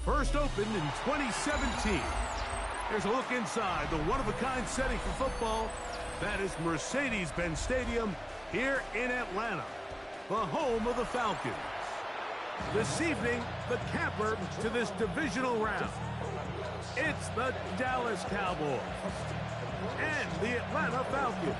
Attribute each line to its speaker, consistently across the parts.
Speaker 1: First opened in 2017. Here's a look inside the one-of-a-kind setting for football. That is Mercedes-Benz Stadium here in Atlanta, the home of the Falcons. This evening, the camper to this divisional round. It's the Dallas Cowboys and the Atlanta Falcons.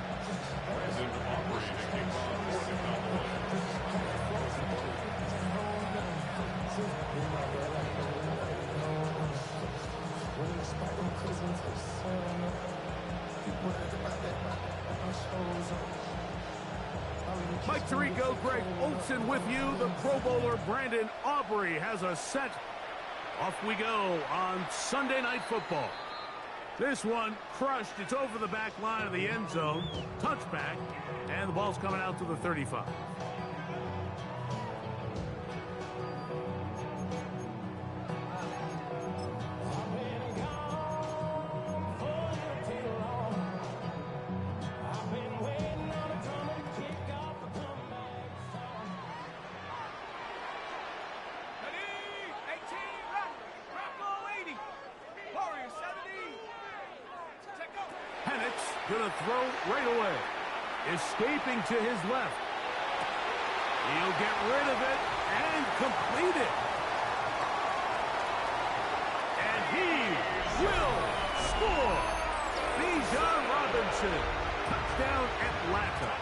Speaker 1: Mike Tirico, Greg Olsen with you. The Pro Bowler Brandon Aubrey has us set. Off we go on Sunday Night Football. This one crushed. It's over the back line of the end zone. Touchback. And the ball's coming out to the 35. Gonna throw right away. Escaping to his left. He'll get rid of it and complete it. And he will score. Bijan Robinson. Touchdown Atlanta.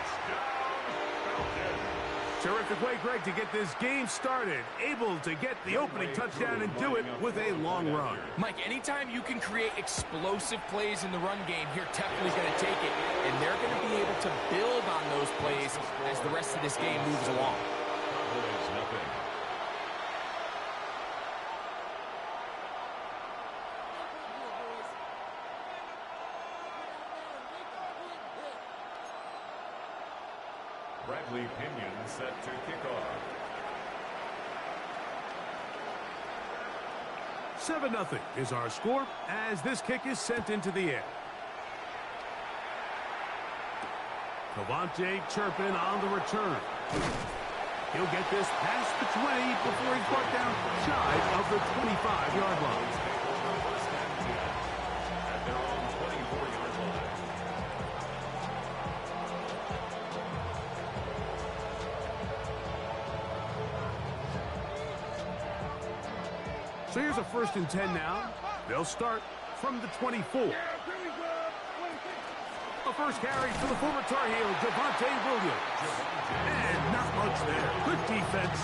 Speaker 1: Terrific way, Greg, to get this game started. Able to get the opening touchdown and do it with a long run.
Speaker 2: Mike, anytime you can create explosive plays in the run game, you're definitely going to take it. And they're going to be able to build on those plays as the rest of this game moves along.
Speaker 3: Bradley Pinion set to kick off.
Speaker 1: 7-0 is our score as this kick is sent into the air. Cavante Turpin on the return. He'll get this past the 20 before he's brought down shy of the 25-yard line.
Speaker 3: At their own 24-yard line.
Speaker 1: So here's a 1st and 10 now. They'll start from the 24. The first carry for the former Tar Heel, Javonte Williams. And not much there. Good defense.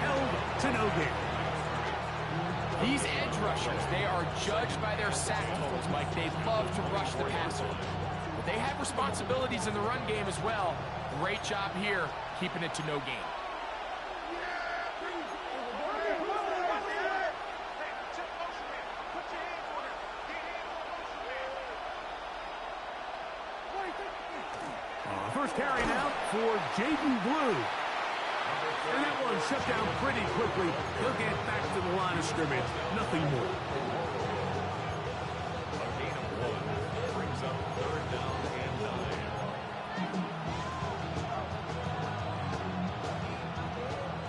Speaker 1: Held to no gain.
Speaker 2: These edge rushers, they are judged by their sack totals, Mike. They love to rush the passer. But they have responsibilities in the run game as well. Great job here, keeping it to no gain.
Speaker 1: First carry now for Jaden Blue. And that one shut down pretty quickly. He'll get back to the line of scrimmage. Nothing more.
Speaker 3: A gain of 1 brings up 3rd down and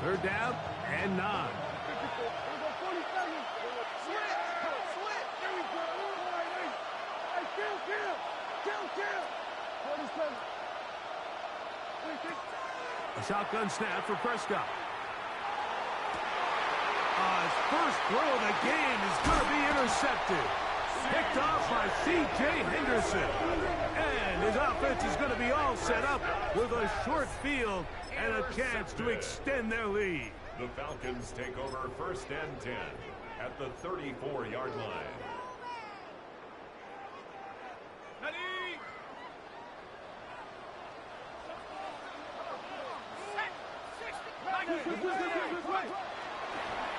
Speaker 3: 9.
Speaker 1: 3rd down and 9. A shotgun snap for Prescott. His first throw of the game is going to be intercepted. Picked off by C.J. Henderson. And his offense is going to be all set up with a short field and a chance to extend their lead.
Speaker 3: The Falcons take over 1st and 10 at the 34-yard line.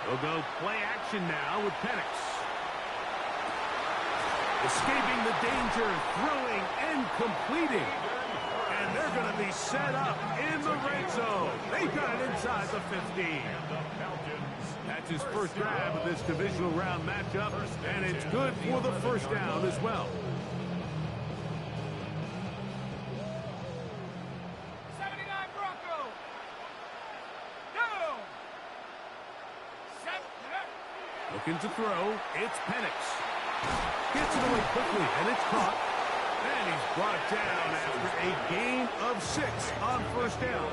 Speaker 1: They'll go play action now with Penix. Escaping the danger, throwing and completing. And they're going to be set up in the red zone. They got it inside the 15. That's his first grab of this divisional round matchup, and it's good for the 1st down as well. Looking to throw. It's Penix. Gets it away quickly, and it's caught. And he's brought down after a gain of 6 on first down.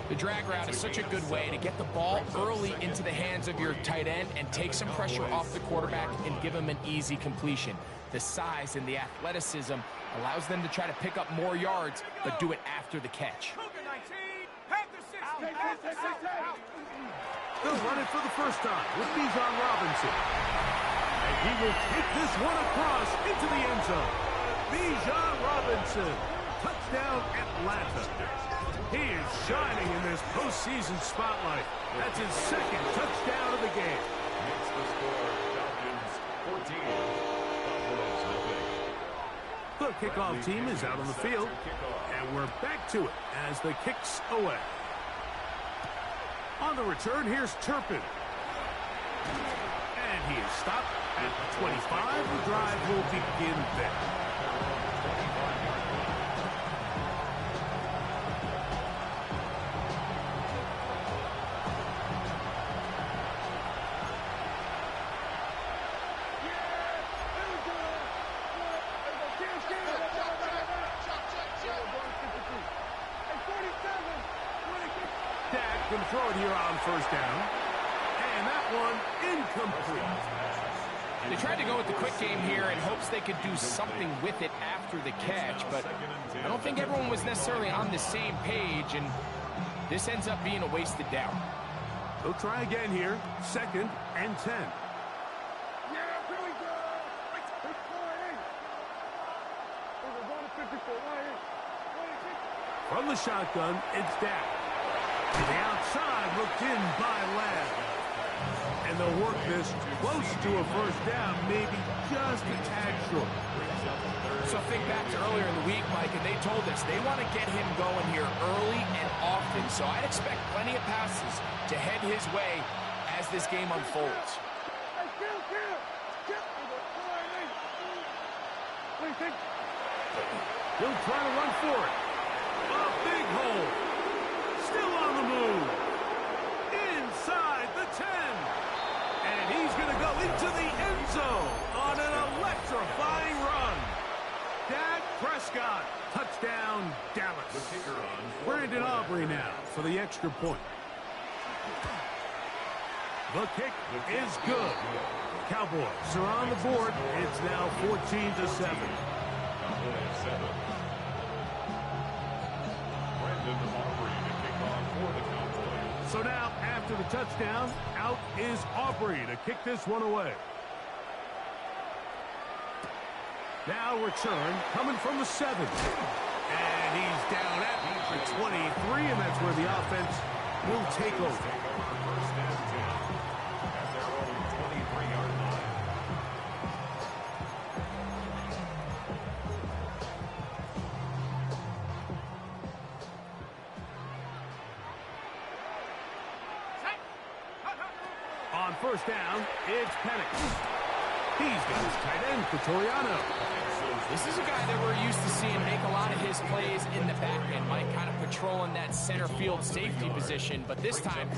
Speaker 2: The drag route is such a good way to get the ball early into the hands of your tight end and take some pressure off the quarterback and give him an easy completion. The size and the athleticism allows them to try to pick up more yards, but do it after the catch.
Speaker 1: They'll run it for the first time with Bijan Robinson. And he will take this one across into the end zone. Bijan Robinson, touchdown Atlanta. He is shining in this postseason spotlight. That's his second touchdown of the game.
Speaker 3: Makes the score Falcons 14, Cowboys 0.
Speaker 1: The kickoff team is out on the field, and we're back to it as the kick's away. On the return, here's Turpin. And he is stopped at the 25. The drive will begin there. Going to throw it here on first down. And that one incomplete.
Speaker 2: They tried to go with the quick game here in hopes they could do something with it after the catch, but I don't think everyone was necessarily on the same page, and this ends up being a wasted down.
Speaker 1: They'll try again here. 2nd and 10. From the shotgun, it's Dak. To the outside, looked in by Lamb. And they'll work this close to a first down, maybe just a tad short.
Speaker 2: So think back to earlier in the week, Mike, and they told us they want to get him going here early and often. So I'd expect plenty of passes to head his way as this game unfolds.
Speaker 1: He'll try to run for it. A big hole. Still on the move. Inside the 10. And he's going to go into the end zone on an electrifying run. Dak Prescott. Touchdown, Dallas. Brandon Aubrey now for the extra point. The kick is good. Cowboys are on the board. It's now 14-7. So now, after the touchdown, out is Aubrey to kick this one away. Now return, coming from the 7. And he's down at the 23, and that's where the offense will take over. On first down, it's Penix. He's got his tight end, Vitoriano.
Speaker 2: This is a guy that we're used to seeing make a lot of his plays in the back end, Mike, kind of patrolling that center field safety position. But this time,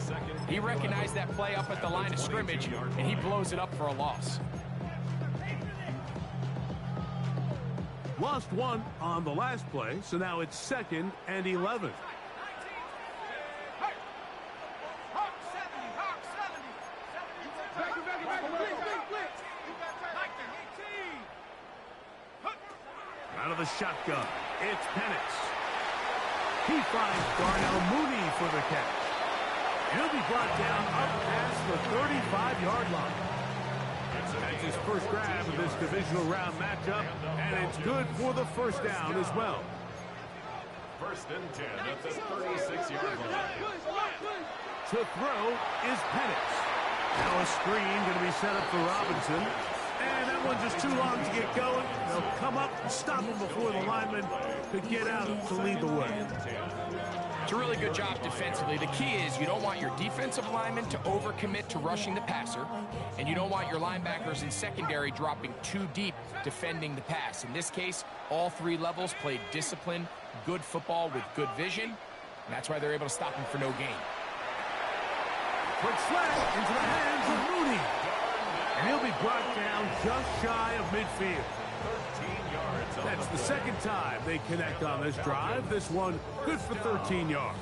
Speaker 2: he recognized that play up at the line of scrimmage, and he blows it up for a loss.
Speaker 1: Lost one on the last play, so now it's 2nd and 11. Out of the shotgun, it's Penix. He finds Darnell Mooney for the catch. He'll be brought down up past the 35-yard line. That's his first grab of this divisional round matchup, and it's good for the first down as well.
Speaker 3: 1st and 10 at the 36-yard line.
Speaker 1: To throw is Penix. Now a screen going to be set up for Robinson. And that one just too long to get going. They'll come up and stop him before the lineman could get out to lead the way.
Speaker 2: It's a really good job defensively. The key is you don't want your defensive linemen to overcommit to rushing the passer, and you don't want your linebackers in secondary dropping too deep defending the pass. In this case, all 3 levels played disciplined, good football with good vision, and that's why they're able to stop him for no gain.
Speaker 1: Quick slant into the hands of Mooney. And he'll be brought down just shy of midfield.
Speaker 3: 13 yards.
Speaker 1: That's the second time they connect on this drive. This one good for 13 yards.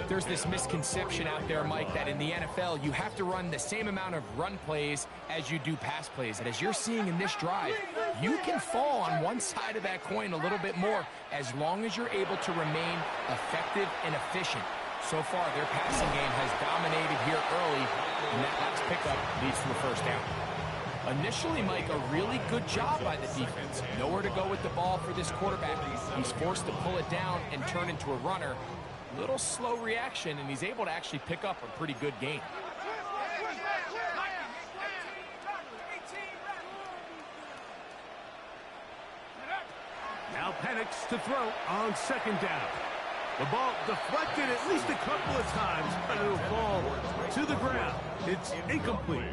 Speaker 2: There's this misconception out there, Mike, that in the NFL you have to run the same amount of run plays as you do pass plays. And as you're seeing in this drive, you can fall on one side of that coin a little bit more as long as you're able to remain effective and efficient. So far, their passing game has dominated here early, and that last pickup leads to a first down. Initially, Mike, a really good job by the defense. Nowhere to go with the ball for this quarterback. He's forced to pull it down and turn into a runner. Little slow reaction, and he's able to actually pick up a pretty good gain.
Speaker 1: Now Penix to throw on second down. The ball deflected at least a couple of times, but it'll fall to the ground. It's incomplete.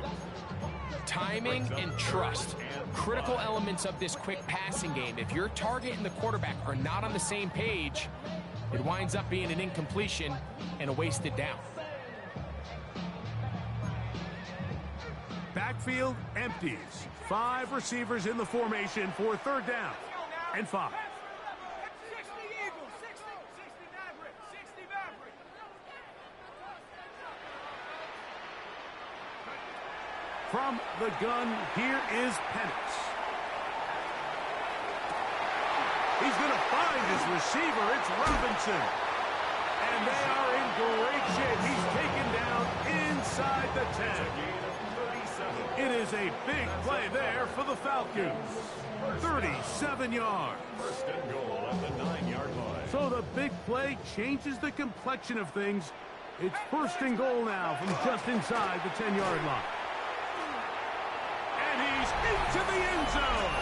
Speaker 2: Timing and trust, critical elements of this quick passing game. If your target and the quarterback are not on the same page, it winds up being an incompletion and a wasted down.
Speaker 1: Backfield empties. 5 receivers in the formation for third down and 5. From the gun, here is Penix. He's going to find his receiver. It's Robinson. And they are in great shape. He's taken down inside the 10. It is a big play there for the Falcons. 37 yards.
Speaker 3: First and goal at the 9-yard line.
Speaker 1: So the big play changes the complexion of things. It's first and goal now from just inside the 10-yard line. And he's into the end zone.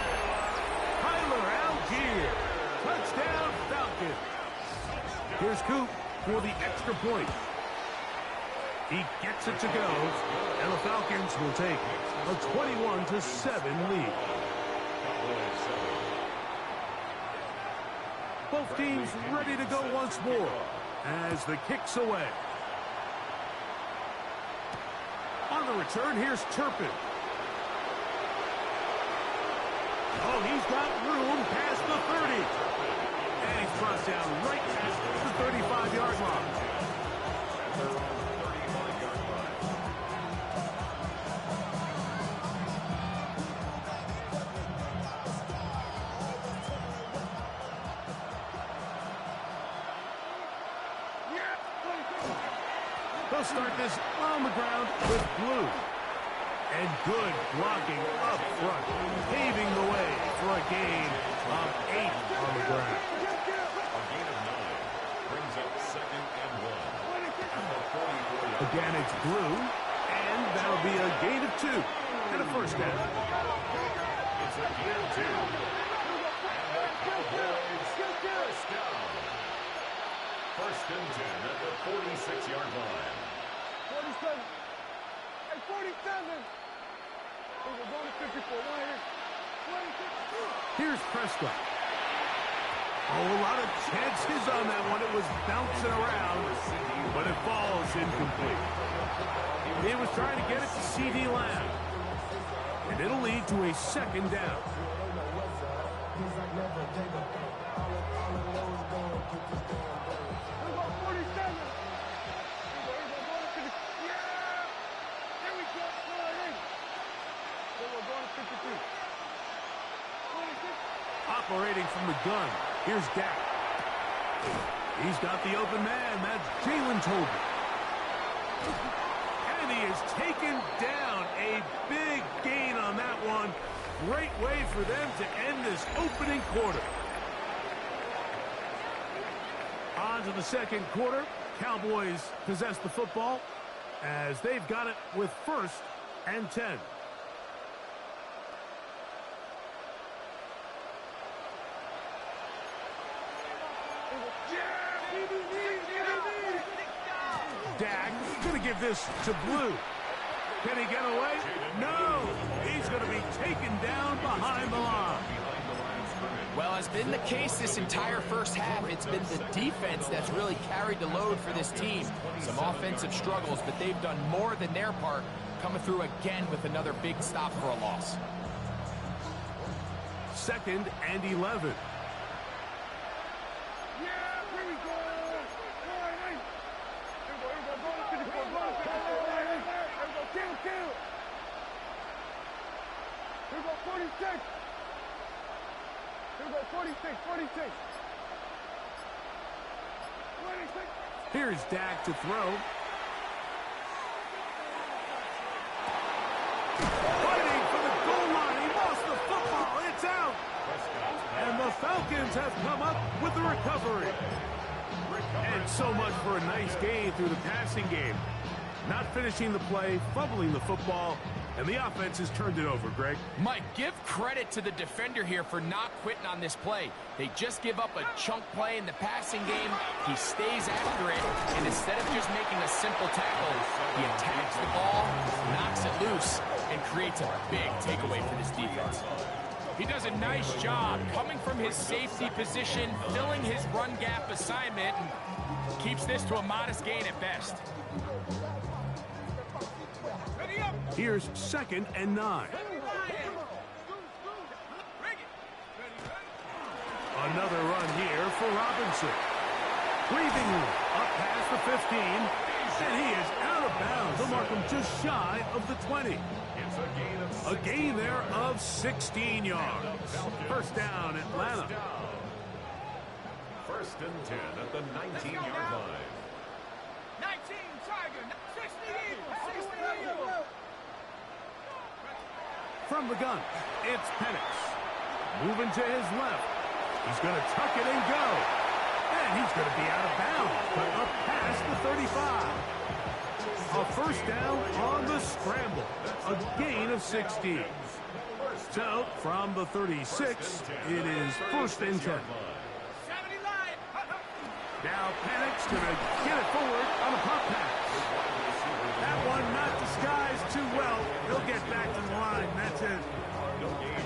Speaker 1: Tyler Algier. Touchdown, Falcons. Here's Coop for the extra point. He gets it to go, and the Falcons will take a 21-7 lead. Both teams ready to go once more as the kick's away. On the return, here's Turpin. Oh, he's got room past the 30. And he's brought down right past the 35-yard line. They'll start this on the ground with Blue. And good blocking up front, paving the way for a gain of 8 on the ground.
Speaker 3: A gain of 9 brings up 2nd and 1 at the 44-yard.
Speaker 1: Again, it's Blue, and that'll be a gain of 2 and a first down.
Speaker 3: It's a gain of 2. And the Cowboys first down. First and 10 at the 46-yard line.
Speaker 4: 47. Hey, 47. We're going to 54.
Speaker 1: Here's Prescott. Oh, a lot of chances on that one. It was bouncing around, but it falls incomplete. He was trying to get it to C.D. Lamb, and it'll lead to a second down. Operating from the gun, here's Dak. He's got the open man. That's Jalen Tolbert. And he is taken down. A big gain on that one. Great way for them to end this opening quarter. On to the second quarter. Cowboys possess the football as they've got it with 1st and 10. Dak going to give this to Blue. Can he get away? No! He's going to be taken down behind the line.
Speaker 2: Well, as been the case this entire first half, it's been the defense that's really carried the load for this team. Some offensive struggles, but they've done more than their part coming through again with another big stop for a loss.
Speaker 1: 2nd and 11.
Speaker 4: Here we go, 46. Here we go, 46, 46. 26.
Speaker 1: Here's Dak to throw. Fighting for the goal line. He lost the football. It's out. And the Falcons have come up with the recovery. And so much for a nice gain through the passing game. Not finishing the play, fumbling the football, and the offense has turned it over, Greg.
Speaker 2: Mike, give credit to the defender here for not quitting on this play. They just give up a chunk play in the passing game. He stays after it, and instead of just making a simple tackle, he attacks the ball, knocks it loose, and creates a big takeaway for this defense. He does a nice job coming from his safety position, filling his run gap assignment, and keeps this to a modest gain at best.
Speaker 1: Here's 2nd and 9. Another run here for Robinson. Breathing up past the 15, and he is out of bounds. They'll mark him just shy of the 20. A gain there of 16 yards. 1st down, Atlanta.
Speaker 3: 1st and 10 at the 19-yard line.
Speaker 4: 19, Tiger, 60 Eagles, 60 Eagles.
Speaker 1: From the gun, it's Penix. Moving to his left. He's going to tuck it and go. And he's going to be out of bounds, but up past the 35. A 1st down on the scramble. A gain of 16. So, from the 36, it is 1st and 10. Now Penix going to get it forward on a pop pass. That one not disguised too well. He'll get back to the line. That's it.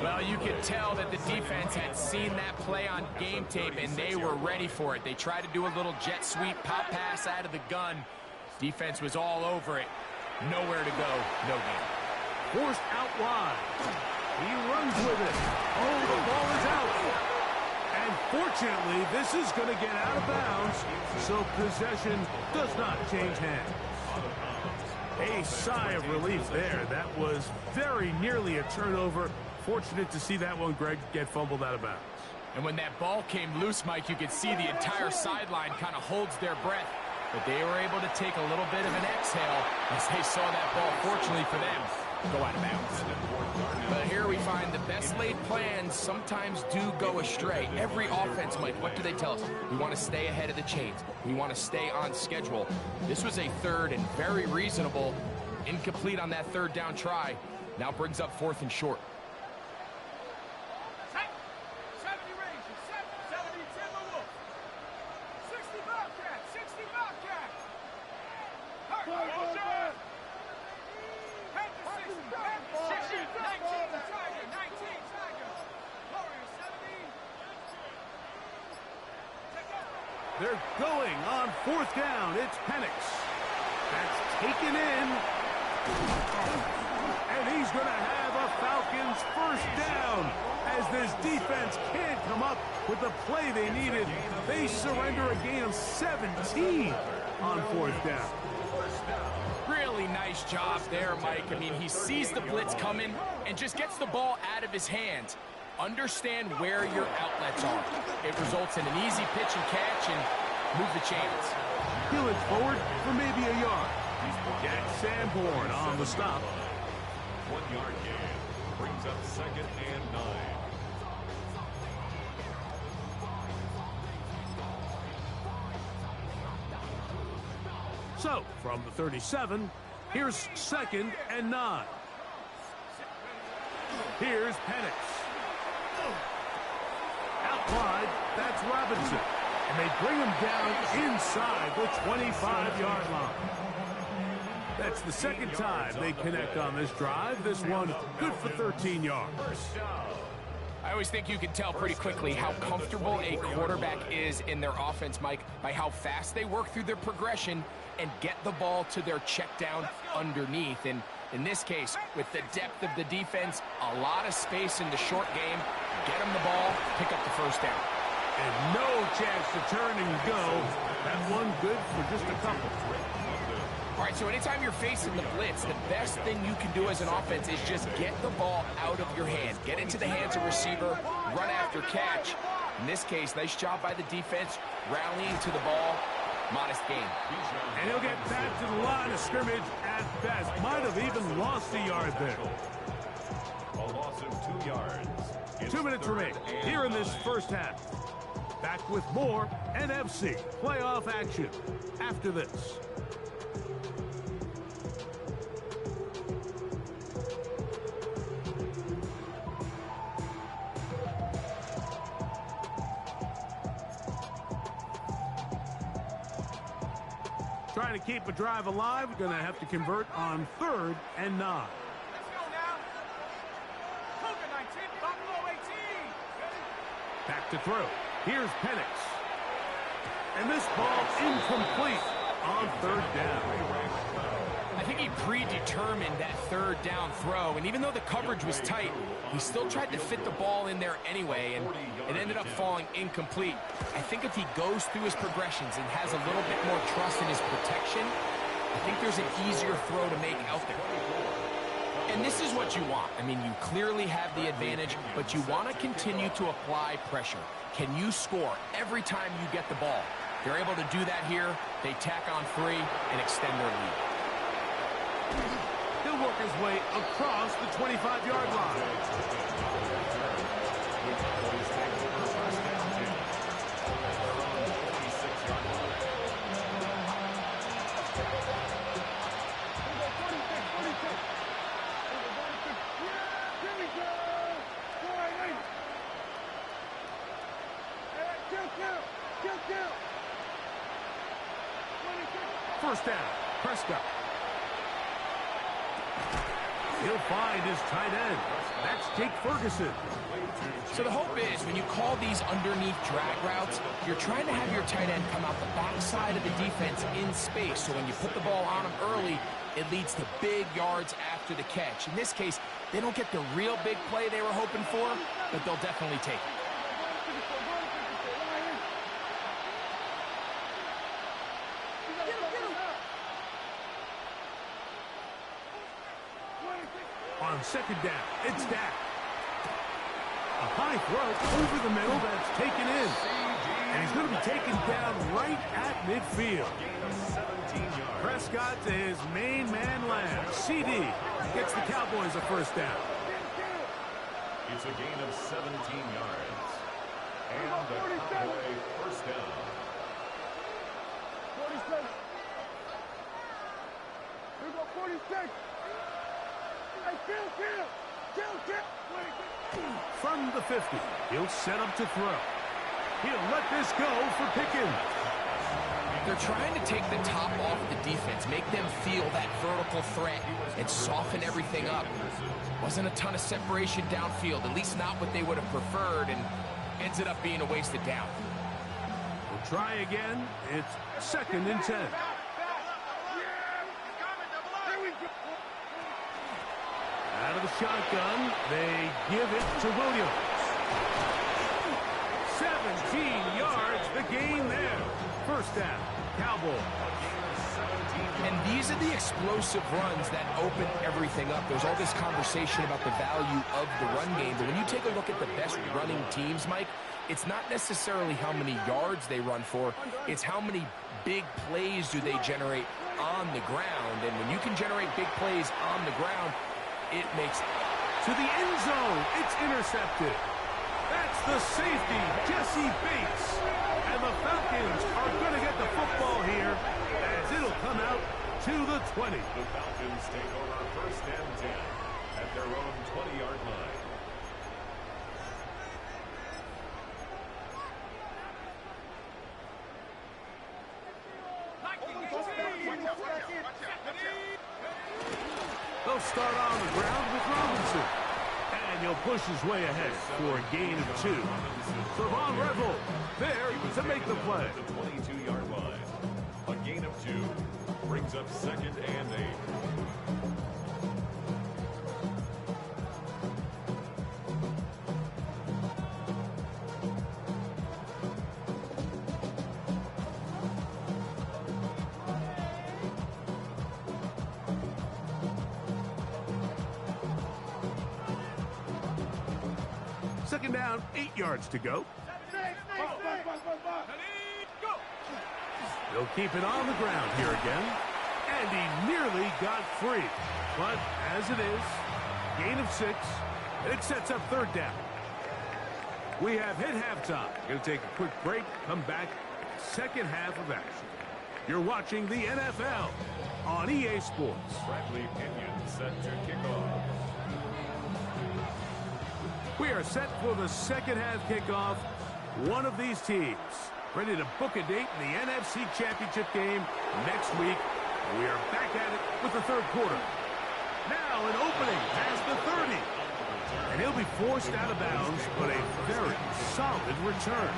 Speaker 2: Well, you could tell that the defense had seen that play on game tape, and they were ready for it. They tried to do a little jet sweep, pop pass out of the gun. Defense was all over it. Nowhere to go, no gain.
Speaker 1: Forced out wide. He runs with it. Oh, the ball is out. And fortunately, this is going to get out of bounds, so possession does not change hands. A sigh of relief there. That was very nearly a turnover. Fortunate to see that one, Greg, get fumbled out of bounds.
Speaker 2: And when that ball came loose, Mike, you could see the entire sideline kind of holds their breath. But they were able to take a little bit of an exhale as they saw that ball, fortunately for them, go out of bounds. But here we find the best laid plans sometimes do go astray. Every offense, Mike, what do they tell us? We want to stay ahead of the chains. We want to stay on schedule. This was a 3rd and very reasonable, incomplete on that 3rd down try. Now brings up 4th and short.
Speaker 4: 70 Rangers, 70 Timberwolves, 60 Bobcats, 60 Bobcats.
Speaker 1: They're going on 4th down. It's Penix. That's taken in. And he's going to have a Falcons 1st down. As this defense can't come up with the play they needed, they surrender a gain of 17 on 4th down.
Speaker 2: Really nice job there, Mike. I mean, he sees the blitz coming and just gets the ball out of his hands. Understand where your outlets are. It results in an easy pitch and catch and move the chains.
Speaker 1: Peel it forward for maybe a yard. Jack Sanborn on the stop.
Speaker 3: 1-yard gain. Brings up 2nd and 9.
Speaker 1: So, from the 37, here's 2nd and 9. Here's Penix. Out wide, that's Robinson. And they bring him down inside the 25-yard line. That's the 2nd time they connect on this drive. This one good for 13 yards.
Speaker 2: I always think you can tell pretty quickly how comfortable a quarterback is in their offense, Mike, by how fast they work through their progression and get the ball to their check down underneath. And In this case, with the depth of the defense, a lot of space in the short game, get them the ball, pick up the first down.
Speaker 1: And no chance to turn and go. That one good for just a couple.
Speaker 2: All right, so anytime you're facing the blitz, the best thing you can do as an offense is just get the ball out of your hand. Get into the hands of receiver, run after catch. In this case, nice job by the defense, rallying to the ball. Modest gain.
Speaker 1: And he'll get back to the line of scrimmage at best. Might have even lost a yard there.
Speaker 3: A loss of 2 yards.
Speaker 1: 2 minutes remain here in this first half. Back with more NFC playoff action after this. Trying to keep a drive alive. We're going to have to convert on 3rd and 9.
Speaker 4: Let's go now. Coca 19, Buffalo 18.
Speaker 1: Back to throw. Here's Penix. And this ball incomplete on 3rd down.
Speaker 2: I think he predetermined that 3rd down throw, and even though the coverage was tight, he still tried to fit the ball in there anyway, and it ended up falling incomplete. I think if he goes through his progressions and has a little bit more trust in his protection, I think there's an easier throw to make out there. And this is what you want. I mean, you clearly have the advantage, but you want to continue to apply pressure. Can you score every time you get the ball? They're able to do that here. They tack on 3 and extend their lead.
Speaker 1: He'll work his way across the 25-yard line. First down, Prescott. He'll find his tight end. That's Jake Ferguson.
Speaker 2: So the hope is when you call these underneath drag routes, you're trying to have your tight end come out the backside of the defense in space. So when you put the ball on him early, it leads to big yards after the catch. In this case, they don't get the real big play they were hoping for, but they'll definitely take it.
Speaker 1: On 2nd down, it's Dak. A high throw over the middle that's taken in. And he's going to be taken down right at midfield. Prescott to his main man Lamb. CD gets the Cowboys a first down.
Speaker 3: It's a gain of 17 yards. And the Cowboy first down.
Speaker 4: 47. Here we go, 46.
Speaker 1: From the 50, he'll set up to throw. He'll let this go for Pickens.
Speaker 2: They're trying to take the top off the defense, make them feel that vertical threat, and soften everything up. Wasn't a ton of separation downfield, at least not what they would have preferred, and ended up being a wasted down.
Speaker 1: We'll try again. It's 2nd and 10. Out of the shotgun, they give it to Williams. 17 yards, the gain there. First down, Cowboys.
Speaker 2: And these are the explosive runs that open everything up. There's all this conversation about the value of the run game, but when you take a look at the best running teams, Mike, it's not necessarily how many yards they run for, it's how many big plays do they generate on the ground. And when you can generate big plays on the ground, it makes it.
Speaker 1: To the end zone, it's intercepted. That's the safety, Jesse Bates. And the Falcons are going to get the football here as it'll come out to the 20.
Speaker 3: The Falcons take over 1st and 10 at their own 20-yard line.
Speaker 1: They'll start on the ground with Robinson. And he'll push his way ahead for a gain of 2. Savon Revel there to make the play.
Speaker 3: The 22-yard line. A gain of 2 brings up 2nd and 8.
Speaker 1: Second down, 8 yards to go. He'll keep it on the ground here again. And he nearly got free. But as it is, gain of 6. And it sets up third down. We have hit halftime. Going to take a quick break. Come back. Second half of action. You're watching the NFL on EA Sports.
Speaker 3: Bradley Pinion set to kick off.
Speaker 1: We are set for the second half kickoff. One of these teams ready to book a date in the NFC Championship game next week. We are back at it with the third quarter. Now an opening past the 30. And he'll be forced out of bounds, but a very solid return.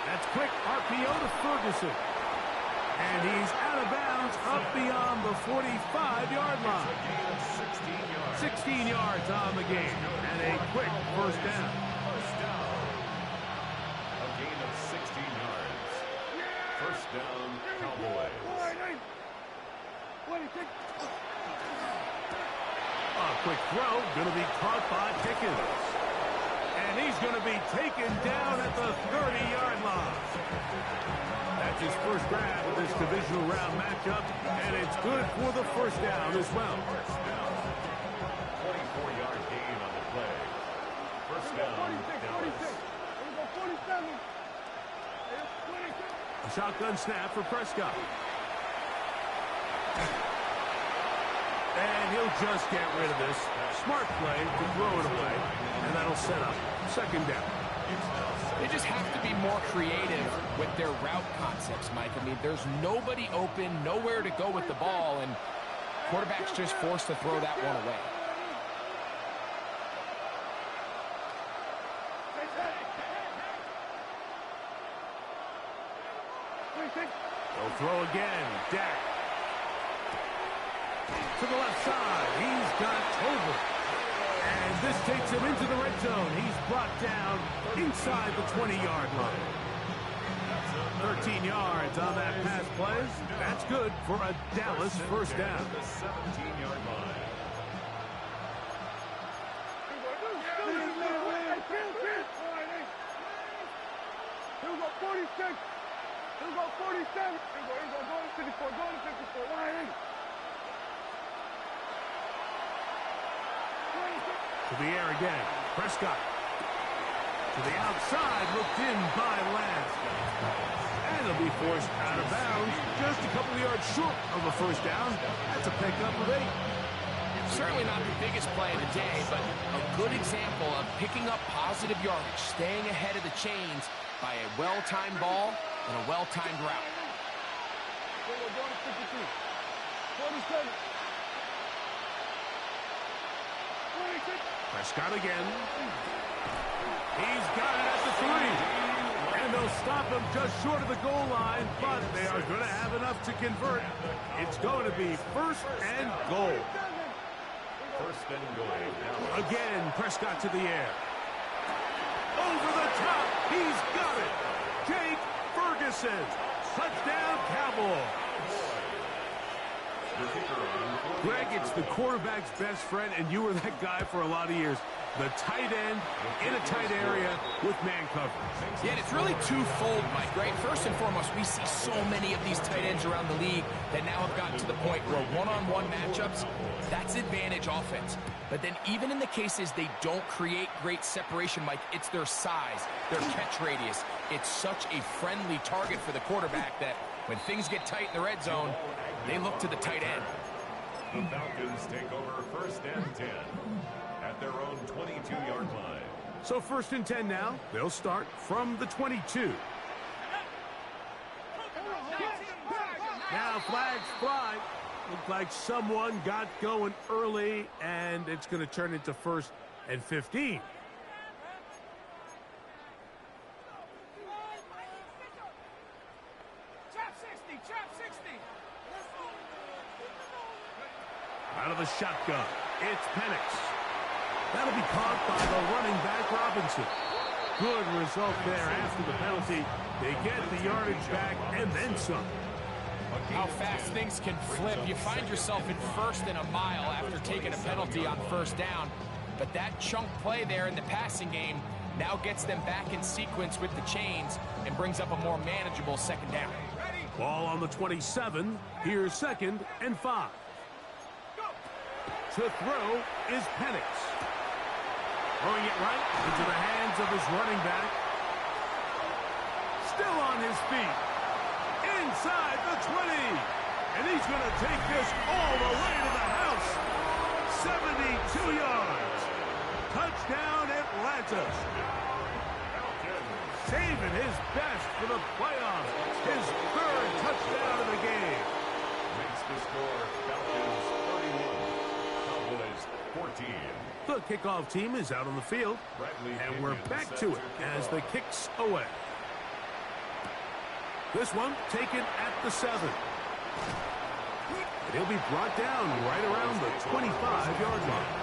Speaker 1: That's quick RPO to Ferguson. And he's out of bounds up beyond the 45-yard line. 16 yards on the game. And a quick first down.
Speaker 3: A gain of 16 yards. First down, Cowboys.
Speaker 1: A quick throw, going to be caught by Pickens. And he's going to be taken down at the 30-yard line. That's his first grab of this divisional round matchup, and it's good for the first down as well.
Speaker 3: 24-yard gain on the play. First down, Dallas.
Speaker 1: A shotgun snap for Prescott. And he'll just get rid of this. Smart play to throw it away, and that'll set up second down.
Speaker 2: They just have to be more creative with their route concepts, Mike. I mean, there's nobody open, nowhere to go with the ball, and quarterback's just forced to throw that one away.
Speaker 1: They'll throw again. Dak. To the left side. He's got Tolbert. And this takes him into the red zone. He's brought down inside the 20-yard line. 13 yards on that pass play. That's good for a Dallas first down.
Speaker 3: The 17-yard line.
Speaker 4: Here we go, 46. Here we go, 47. Here we go, go to 54, go to 54. Wide.
Speaker 1: To the air again. Prescott. To the outside, looked in by Lance. And he'll be forced out of bounds. Just a couple of yards short of a first down. That's a pickup of 8.
Speaker 2: Certainly not the biggest play of the day, but a good example of picking up positive yardage, staying ahead of the chains by a well-timed ball and a well-timed route.
Speaker 4: Here we go, 52. 47.
Speaker 1: Prescott again. He's got it at the 3. And they'll stop him just short of the goal line, but they are going to have enough to convert. It's going to be first and goal.
Speaker 3: First and goal.
Speaker 1: Again, Prescott to the air. Over the top. He's got it. Jake Ferguson. Touchdown, Cowboys. Greg, it's the quarterback's best friend, and you were that guy for a lot of years. The tight end in a tight area with man coverage.
Speaker 2: Yeah, and it's really twofold, Mike, right? First and foremost, we see so many of these tight ends around the league that now have gotten to the point where one-on-one matchups, that's advantage offense. But then even in the cases they don't create great separation, Mike, it's their size, their catch radius. It's such a friendly target for the quarterback that when things get tight in the red zone, they look to the tight end.
Speaker 3: The Falcons take over first and 10 at their own 22-yard line.
Speaker 1: So first and 10 now. They'll start from the 22. Now flags fly. Looked like someone got going early, and it's going to turn into first and 15. Out of the shotgun, it's Penix. That'll be caught by the running back, Robinson. Good result there after the penalty. They get the yardage back and then some.
Speaker 2: How fast things can flip. You find yourself in first and a mile after taking a penalty on first down. But that chunk play there in the passing game now gets them back in sequence with the chains and brings up a more manageable second down.
Speaker 1: Ball on the 27. Here's 2nd and 5. To throw is Penix. Throwing it right into the hands of his running back. Still on his feet. Inside the 20. And he's going to take this all the way to the house. 72 yards. Touchdown, Atlanta. Saving his best for the playoffs. His 3rd touchdown of the game.
Speaker 3: Makes the score Falcons 31, Cowboys 14.
Speaker 1: The kickoff team is out on the field. And we're back to it as the kick's away. This one taken at the 7. And he'll be brought down right around the 25-yard line.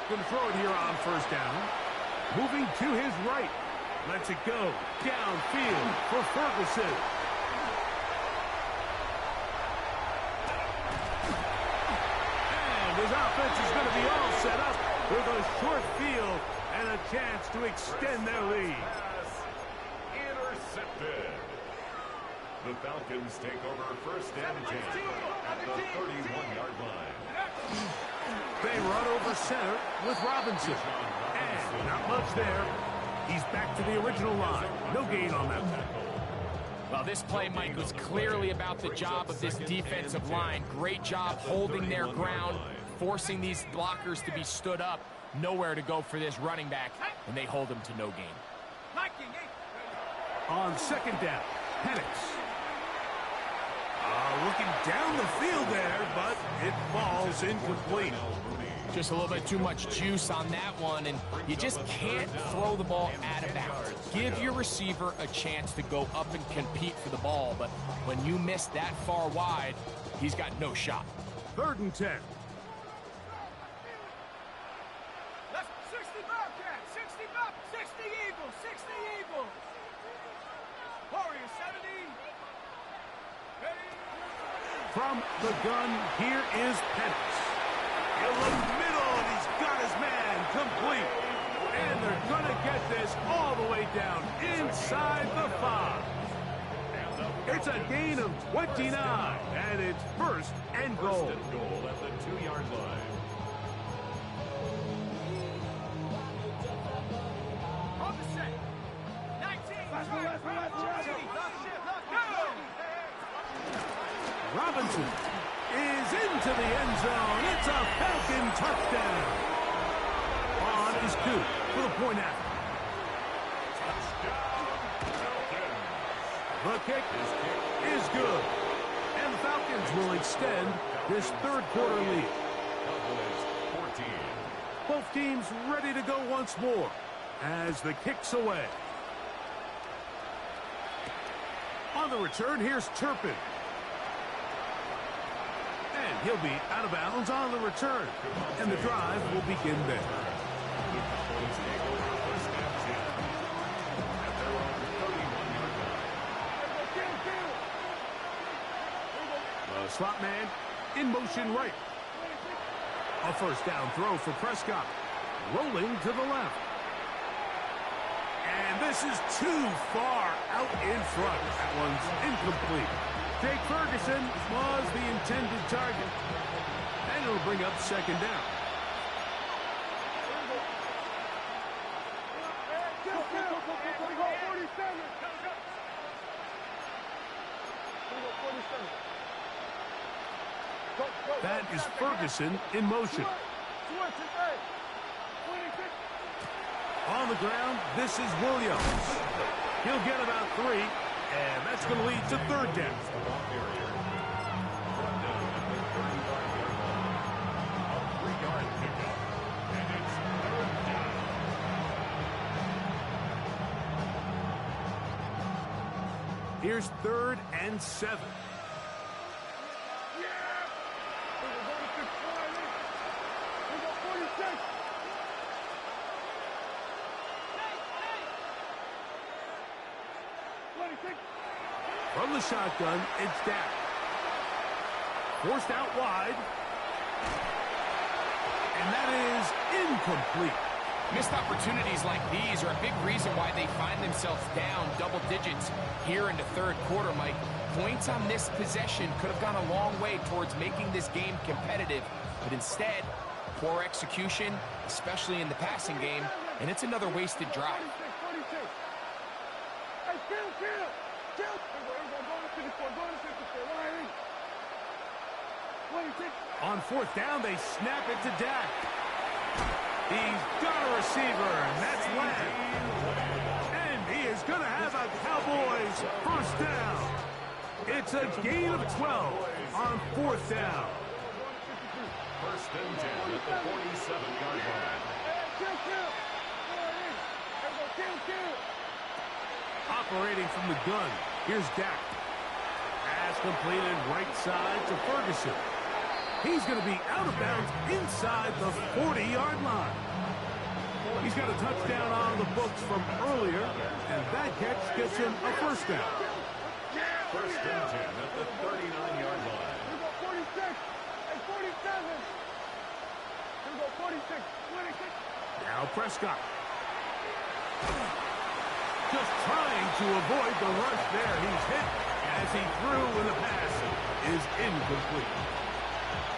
Speaker 1: Going to throw it here on first down. Moving to his right. Lets it go downfield for Ferguson. And his offense is going to be all set up with a short field and a chance to extend their lead.
Speaker 3: Intercepted. The Falcons take over first and 10 at the 31-yard line.
Speaker 1: They run over center with Robinson. And not much there. He's back to the original line. No gain on that tackle.
Speaker 2: Well, this play, Mike, was clearly about the job of this defensive line. Great job holding their ground, forcing these blockers to be stood up. Nowhere to go for this running back, and they hold him to no gain.
Speaker 1: On 2nd down, Penix. Looking down the field there, but it falls incomplete.
Speaker 2: Just a little bit too much juice on that one, and you just can't throw the ball out of bounds. Give your receiver a chance to go up and compete for the ball, but when you miss that far wide, he's got no shot.
Speaker 1: 3rd and 10.
Speaker 4: That's 60 Bobcats, 60 Eagles, 60 Eagles. Warriors 70.
Speaker 1: From the gun, here is Penix. In the middle, and he's got his man complete. And they're going to get this all the way down inside the 5. It's a gain of 29, and it's 1st and goal.
Speaker 3: First and goal at the 2-yard line.
Speaker 4: On the set. 19.
Speaker 1: Robinson is into the end zone. It's a Falcon touchdown. On is Coop for the point after. The kick is good. And the Falcons will extend this 3rd quarter lead.
Speaker 3: Cowboys 14.
Speaker 1: Both teams ready to go once more as the kick's away. On the return, here's Turpin. And he'll be out of bounds on the return. And the drive will begin there. The slot man in motion right. A first down throw for Prescott. Rolling to the left. And this is too far out in front. That one's incomplete. Jake Ferguson was the intended target. And it'll bring up 2nd down. That is Ferguson in motion. On the ground, this is Williams. He'll get about 3, and that's going to lead to third down. Here's 3rd and 7. From the shotgun, it's Dak. Forced out wide. And that is incomplete.
Speaker 2: Missed opportunities like these are a big reason why they find themselves down double digits here in the third quarter, Mike. Points on this possession could have gone a long way towards making this game competitive, but instead, poor execution, especially in the passing game, and it's another wasted drive.
Speaker 1: On 4th down, they snap it to Dak. He's got a receiver, and that's Lamb. And he is going to have a Cowboys first down. It's a gain of 12 on 4th down.
Speaker 3: 1st and 10 at the 47-yard line.
Speaker 1: Operating from the gun, here's Dak. Pass completed right side to Ferguson. He's going to be out of bounds inside the 40-yard line. He's got a touchdown on the books from earlier, and that catch gets him a first down.
Speaker 3: 1st and 10 at the 39-yard line.
Speaker 4: Here we go 46 and 47. Here we go 46, 26.
Speaker 1: Now Prescott. Just trying to avoid the rush there. He's hit as he threw, and the pass is incomplete.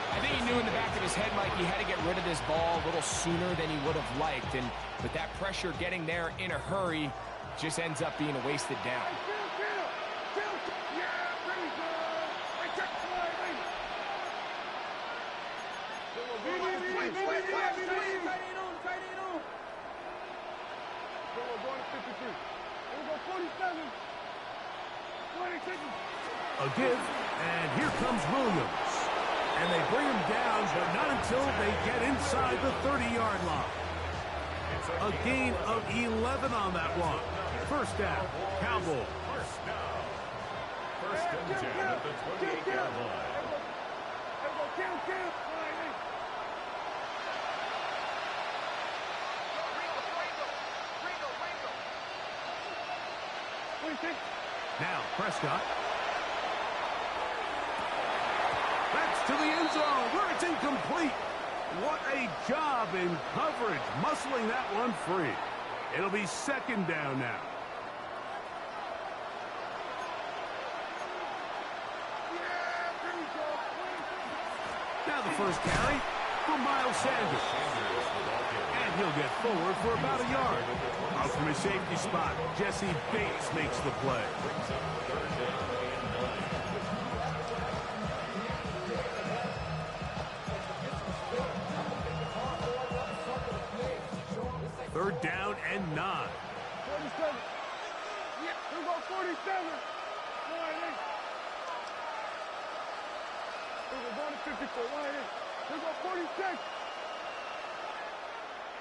Speaker 2: I think he knew in the back of his head, Mike, he had to get rid of this ball a little sooner than he would have liked. And with that pressure getting there in a hurry, just ends up being a wasted down.
Speaker 1: A give, and here comes Williams. And they bring him down, but not until they get inside the 30-yard line. A gain of 11 on that one. First down, Cowboys.
Speaker 3: 1st and 10 at the 28-yard line.
Speaker 1: Now Prescott. That's to the end zone where it's incomplete. What a job in coverage, muscling that one free. It'll be 2nd down now. Now the first carry for Miles Sanders. And he'll get forward for about a yard. Out from his safety spot, Jesse Bates makes the play. Third down and 9.
Speaker 4: 47. Here we go 47. We're going to 54. Here we go 46.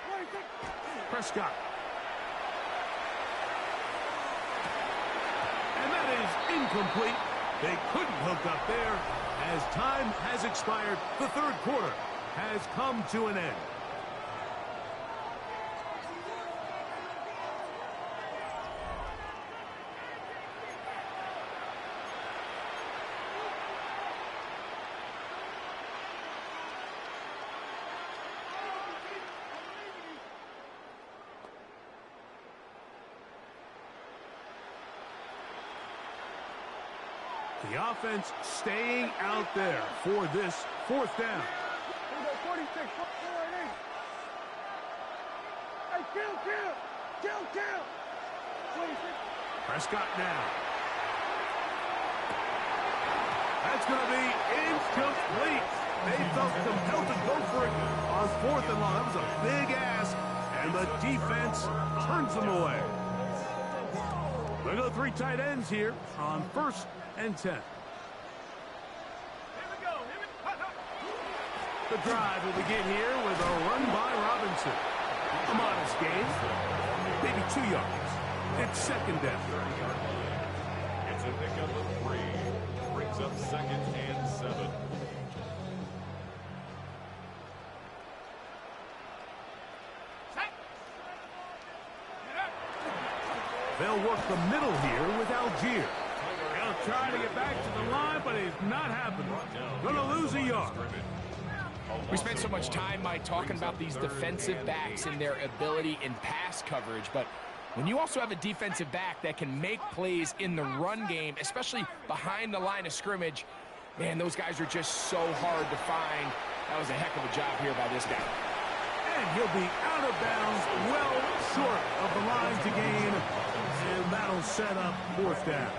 Speaker 4: 46.
Speaker 1: Prescott. And that is incomplete. They couldn't hook up there. As time has expired, the third quarter has come to an end. The offense staying out there for this 4th down.
Speaker 4: Here we go 46. Hey, kill. 26.
Speaker 1: Prescott now. That's going to be incomplete. They felt compelled to go for it on 4th and long. That was a big ask, and and the defense turns them away. They go 3 tight ends here on 1st and 10. The drive will begin here with a run by Robinson. A modest gain, maybe 2 yards. It's 2nd down.
Speaker 3: It's a pickup of 3. Brings up 2nd and 7.
Speaker 1: They'll work the middle here with Algier. He'll try to get back to the line, but it's not happening. Gonna lose a yard.
Speaker 2: We spent so much time, Mike, talking about these defensive backs and their ability in pass coverage, but when you also have a defensive back that can make plays in the run game, especially behind the line of scrimmage, man, those guys are just so hard to find. That was a heck of a job here by this guy.
Speaker 1: And he'll be out of bounds, well short of the line to gain, and that'll set up 4th down.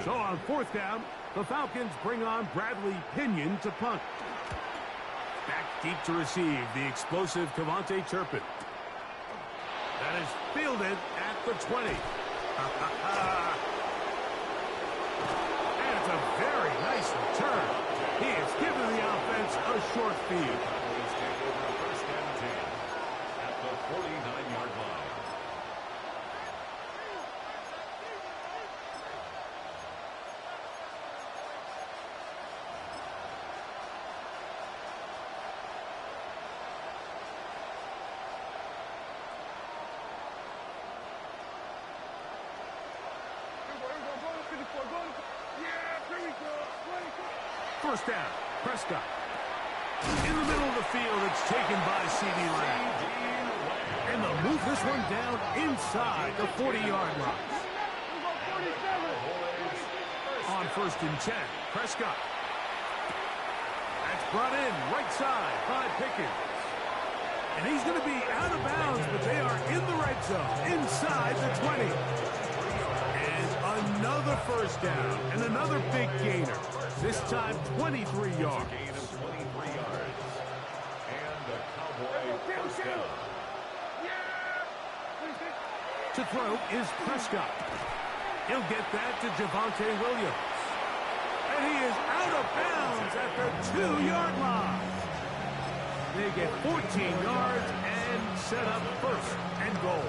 Speaker 1: So on 4th down, the Falcons bring on Bradley Pinion to punt. Back deep to receive the explosive Devontae Turpin. That is fielded at the 20. And it's a very nice return. He has given the offense a short feed.
Speaker 3: Cowboys take over 1st and 10 at the 49-yard line.
Speaker 1: First down, Prescott. In the middle of the field, it's taken by C.D. Lamb. And they'll move this one down inside the 40-yard line. On 1st and 10, Prescott. That's brought in right side by Pickens. And he's going to be out of bounds, but they are in the red zone, inside the 20. And another 1st down, and another big gainer. This time, 23 yards.
Speaker 3: Gain of 23 yards. And the Cowboy 1st down.
Speaker 1: To throw is Prescott. He'll get that to Javonte Williams. And he is out of bounds at the 2-yard line. They get 14 yards and set up 1st and goal.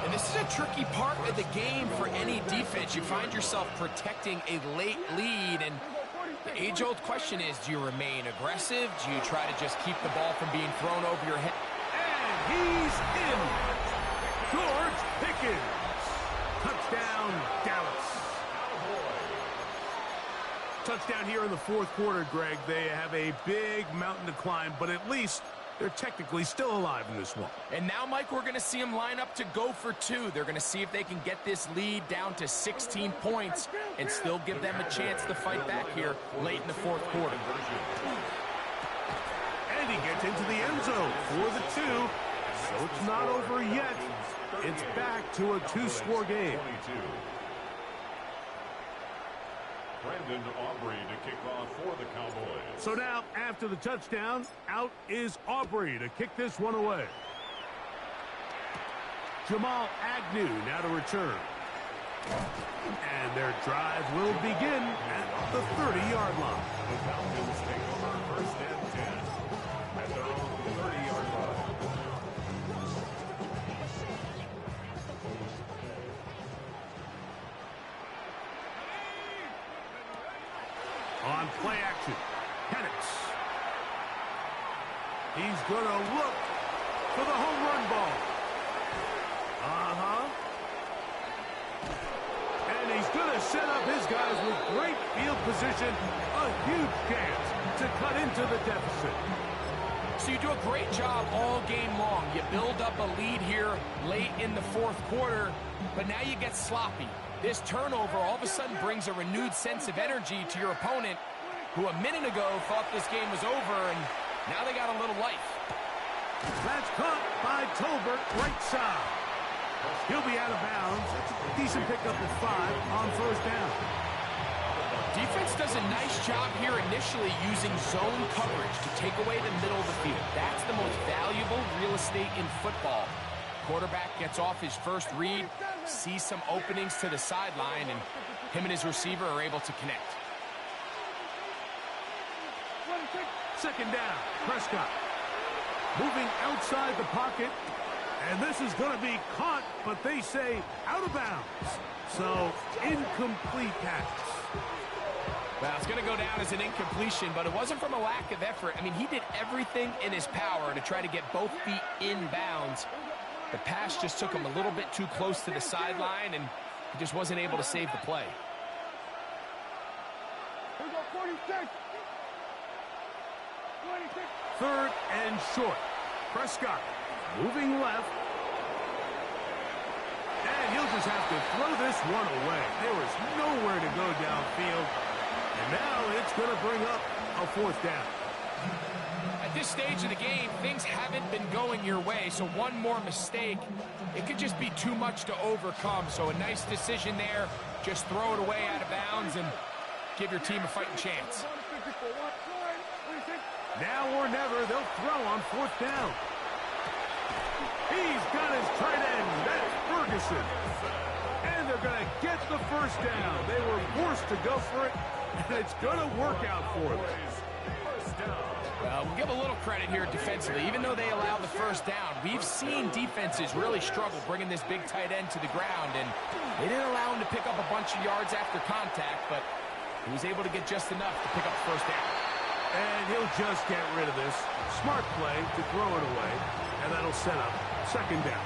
Speaker 2: And this is a tricky part of the game for any defense. You find yourself protecting a late lead, and the age-old question is, do you remain aggressive? Do you try to just keep the ball from being thrown over your head?
Speaker 1: And he's in. George Pickens. Touchdown, Dallas. Touchdown here in the 4th quarter, Greg. They have a big mountain to climb, but at least they're technically still alive in this one.
Speaker 2: And now, Mike, we're going to see them line up to go for 2. They're going to see if they can get this lead down to 16 points and still give them a chance to fight back here late in the 4th quarter.
Speaker 1: And he gets into the end zone for the 2. So it's not over yet. It's back to a 2-score game.
Speaker 3: Brandon Aubrey to kick off for the Cowboys.
Speaker 1: So now, after the touchdown, out is Aubrey to kick this one away. Jamal Agnew now to return. And their drive will begin at the 30-yard line.
Speaker 3: The Falcons take over 1st and 10 at their own 30-yard line.
Speaker 1: On play action, Penix. He's going to look for the home run ball. And he's going to set up his guys with great field position. A huge chance to cut into the deficit.
Speaker 2: So you do a great job all game long. You build up a lead here late in the 4th quarter, but now you get sloppy. This turnover all of a sudden brings a renewed sense of energy to your opponent, who a minute ago thought this game was over, and now they got a little life.
Speaker 1: That's caught by Tolbert, right side. He'll be out of bounds. Decent pickup of 5 on 1st down.
Speaker 2: Defense does a nice job here initially using zone coverage to take away the middle of the field. That's the most valuable real estate in football. Quarterback gets off his first read, sees some openings to the sideline, and him and his receiver are able to connect.
Speaker 1: Second down, Prescott. Moving outside the pocket. And this is going to be caught, but they say out of bounds. So, incomplete pass.
Speaker 2: Well, it's going to go down as an incompletion, but it wasn't from a lack of effort. I mean, he did everything in his power to try to get both feet in bounds. The pass just took him a little bit too close to the sideline, and he just wasn't able to save the play.
Speaker 4: Here we go, 46. 26.
Speaker 1: Third and short. Prescott moving left. And he'll just have to throw this one away. There was nowhere to go downfield. And now it's going to bring up a fourth down.
Speaker 2: At this stage of the game, things haven't been going your way, so one more mistake, it could just be too much to overcome. So a nice decision there. Just throw it away out of bounds and give your team a fighting chance.
Speaker 1: Now or never, they'll throw on fourth down. He's got his tight end. That's Ferguson. And they're going to get the first down. They were forced to go for it, and it's going to work out for them.
Speaker 2: Well, we'll give a little credit here defensively. Even though they allowed the first down, we've seen defenses really struggle bringing this big tight end to the ground, and they didn't allow him to pick up a bunch of yards after contact, but he was able to get just enough to pick up the first down.
Speaker 1: And he'll just get rid of this. Smart play to throw it away, and that'll set up second down.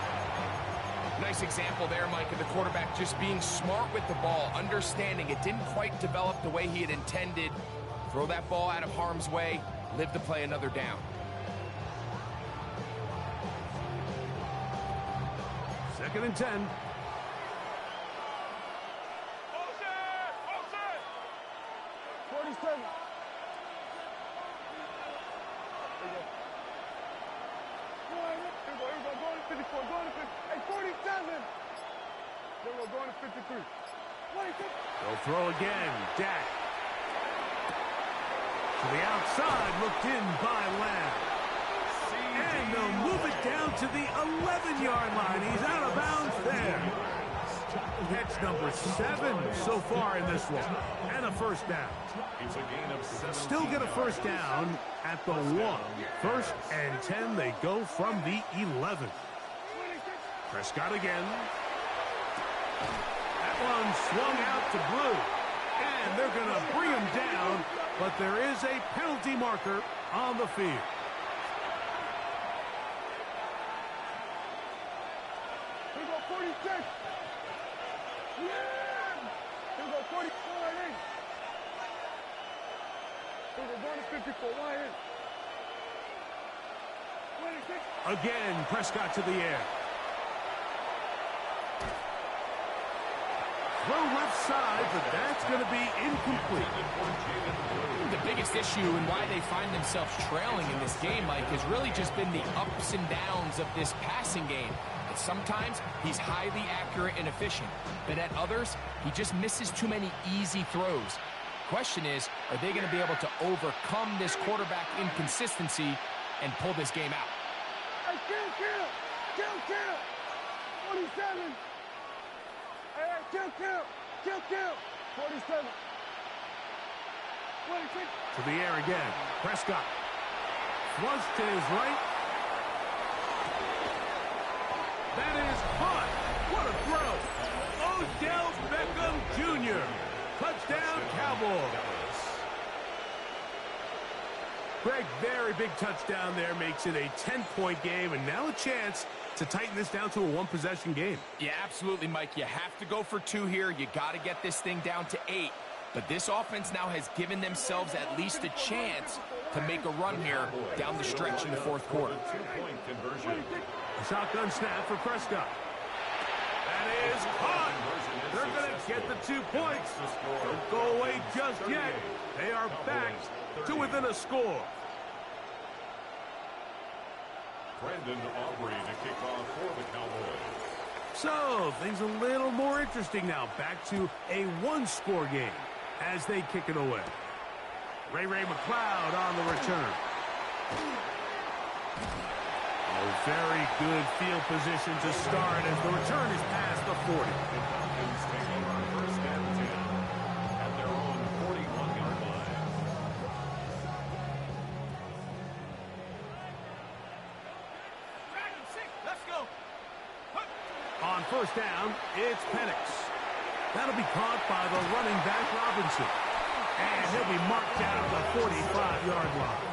Speaker 2: Nice example there, Mike, of the quarterback just being smart with the ball, understanding it didn't quite develop the way he had intended. Throw that ball out of harm's way, live to play another down.
Speaker 1: Second and 10. They'll throw again. Dak. To the outside, looked in by Lamb. And they'll move it down to the 11-yard line. He's out of bounds there. Catch number 7 so far in this one. And a first down.
Speaker 3: It's a gain of 7.
Speaker 1: Still get a first down at the 1. First and 10, they go from the 11. Prescott again. That one swung out to Blue. And they're going to bring him down, but there is a penalty marker on the field.
Speaker 4: Here we go, 46. Yeah! Here we go, 44 right in. Here we go, going to 54, wide in. 26.
Speaker 1: Again, Prescott to the air. Throw left side, but that's going to be incomplete.
Speaker 2: The biggest issue and why they find themselves trailing in this game, Mike, has really just been the ups and downs of this passing game. And sometimes he's highly accurate and efficient, but at others, he just misses too many easy throws. Question is, are they going to be able to overcome this quarterback inconsistency and pull this game out?
Speaker 4: Hey, kill! 47. Hey, kill! 47. 26.
Speaker 1: To the air again. Prescott. Flush to his right. That is caught. What a throw. Odell Beckham Jr. Touchdown, Cowboys. Greg, very big touchdown there. Makes it a 10-point game, and now a chance to tighten this down to a one-possession game.
Speaker 2: Yeah, absolutely, Mike. You have to go for 2 here. You got to get this thing down to 8. But this offense now has given themselves at least a chance to make a run here down the stretch in the fourth quarter.
Speaker 3: Two-point conversion.
Speaker 1: A shotgun snap for Prescott. That is caught. They're going to get the 2 points. Don't go away just yet. They are back to within a score.
Speaker 3: Brandon Aubrey to kick off for the Cowboys.
Speaker 1: So, things a little more interesting now. Back to a one-score game. as they kick it away. Ray McLeod on the return. Very good field position to start as the return is past the 40.
Speaker 3: The Falcons take over first and 10 at their own 41-yard line.
Speaker 2: Let's go.
Speaker 1: On first down, it's Penix. That'll be caught by the running back Robinson. And he'll be marked down at the 45-yard line.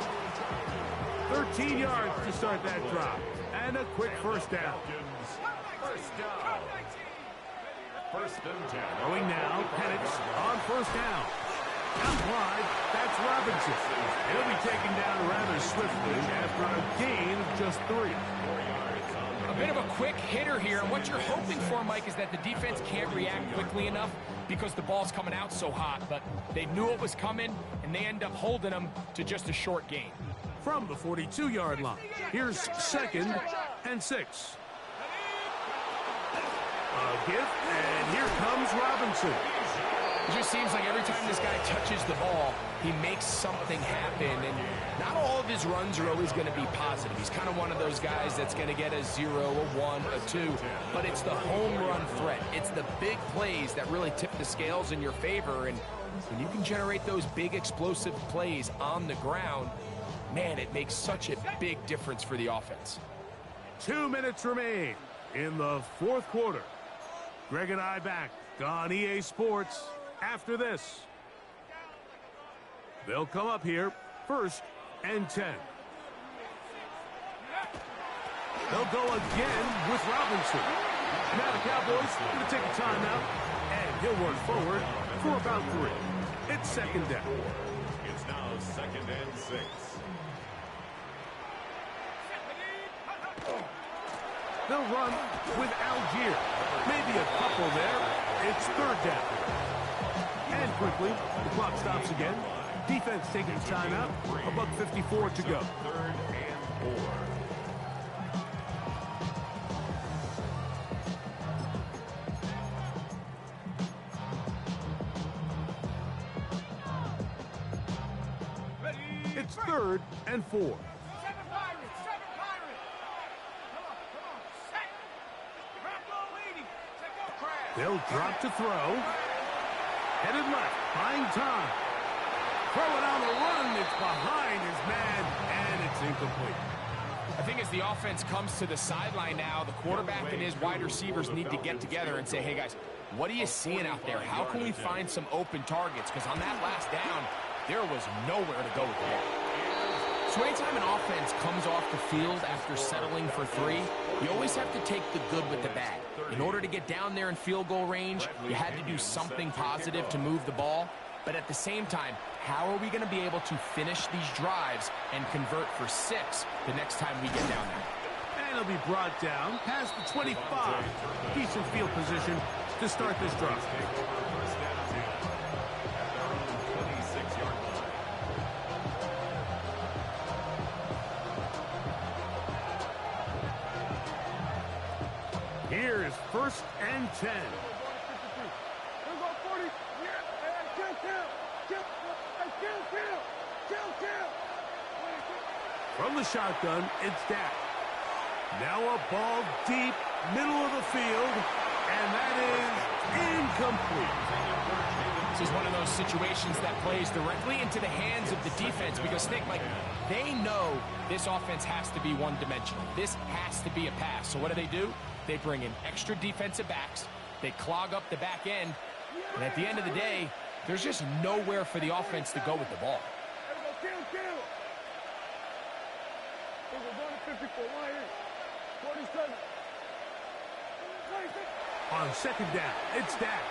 Speaker 1: 13 yards to start that drive. And a quick first down.
Speaker 3: First down. First and 10.
Speaker 1: Going now, Penix on first down. Out wide, that's Robinson. He'll be taken down rather swiftly after a gain of just 3.
Speaker 2: A bit of a quick hitter here. And what you're hoping for, Mike, is that the defense can't react quickly enough because the ball's coming out so hot. But they knew it was coming, and they end up holding them to just a short gain.
Speaker 1: From the 42-yard line, here's 2nd and 6. A gift, and here comes Robinson.
Speaker 2: It just seems like every time this guy touches the ball, he makes something happen. And not all of his runs are always going to be positive. He's kind of one of those guys that's going to get a 0, a 1, a 2. But it's the home run threat. It's the big plays that really tip the scales in your favor. And when you can generate those big explosive plays on the ground, man, it makes such a big difference for the offense.
Speaker 1: 2 minutes remain in the fourth quarter. Greg and I back on EA Sports after this. They'll come up here, 1st and 10. They'll go again with Robinson. Now the Cowboys going to take a timeout, and he'll work forward for about 3. It's 2nd down.
Speaker 3: It's now 2nd and 6.
Speaker 1: They'll run with Algier. Maybe a couple there. It's 3rd down. And quickly, the clock stops again. Defense taking a timeout. $1:54 to go.
Speaker 3: 3rd and 4.
Speaker 1: It's 3rd and 4. They'll drop to throw. Headed left, buying time. Throw it on the run. It's behind his man, and it's incomplete.
Speaker 2: I think as the offense comes to the sideline now, the quarterback and his wide receivers need to get together and say, hey, guys, what are you seeing out there? How can we find some open targets? Because on that last down, there was nowhere to go with the ball. So anytime an offense comes off the field after settling for 3, you always have to take the good with the bad. In order to get down there in field goal range, you had to do something positive to move the ball. But at the same time, how are we going to be able to finish these drives and convert for 6 the next time we get down there?
Speaker 1: And he'll be brought down past the 25. Decent field position to start this drive. Here is 1st and 10. From the shotgun, it's Dak. Now a ball deep, middle of the field, and that is incomplete.
Speaker 2: This is one of those situations that plays directly into the hands of the defense because, Nick, like, they know this offense has to be one-dimensional. This has to be a pass. So what do? They bring in extra defensive backs. They clog up the back end. And at the end of the day, there's just nowhere for the offense to go with the ball.
Speaker 1: On 2nd down, it's Dak.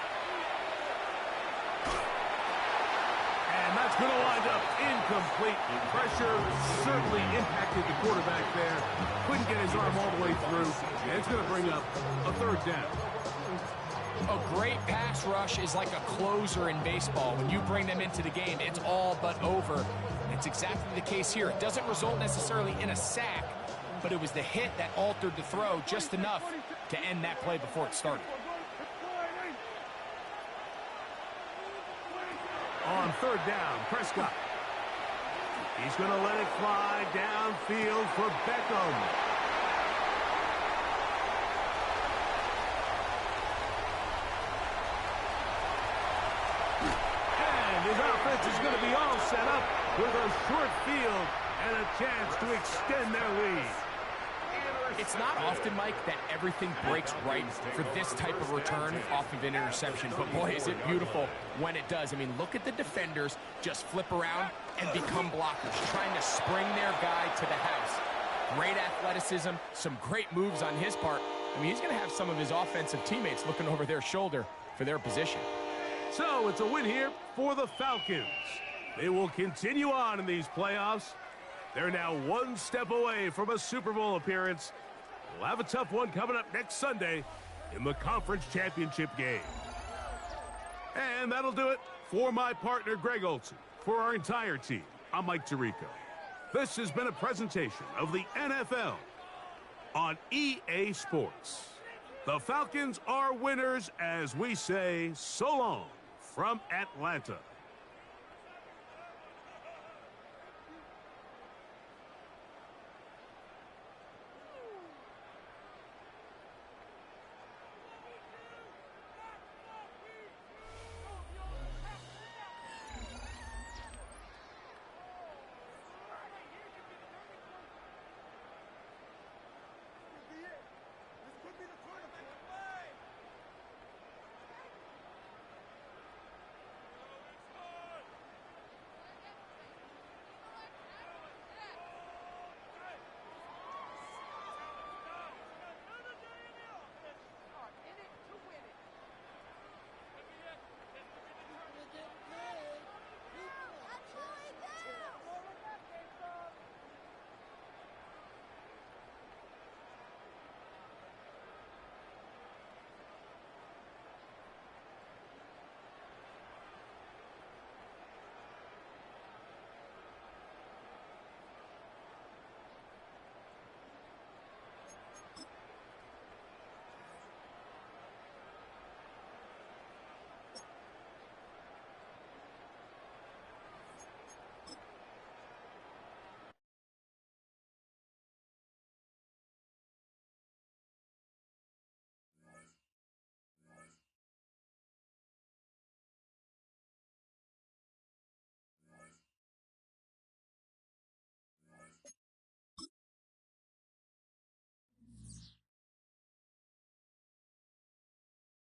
Speaker 1: And that's going to wind up incomplete. Pressure certainly impacted the quarterback there. Couldn't get his arm all the way through. And it's going to bring up a 3rd down.
Speaker 2: A great pass rush is like a closer in baseball. When you bring them into the game, it's all but over. And it's exactly the case here. It doesn't result necessarily in a sack, but it was the hit that altered the throw just enough to end that play before it started.
Speaker 1: On third down, Prescott. He's going to let it fly downfield for Beckham. And his offense is going to be all set up with a short field and a chance to extend their lead.
Speaker 2: It's not often, Mike, that everything breaks right for this type of return off of an interception. But, boy, is it beautiful when it does. I mean, look at the defenders just flip around and become blockers, trying to spring their guy to the house. Great athleticism, some great moves on his part. I mean, he's going to have some of his offensive teammates looking over their shoulder for their position.
Speaker 1: So it's a win here for the Falcons. They will continue on in these playoffs. They're now one step away from a Super Bowl appearance. We'll have a tough one coming up next Sunday in the conference championship game. And that'll do it for my partner, Greg Olson. For our entire team, I'm Mike Tirico. This has been a presentation of the NFL on EA Sports. The Falcons are winners as we say so long from Atlanta.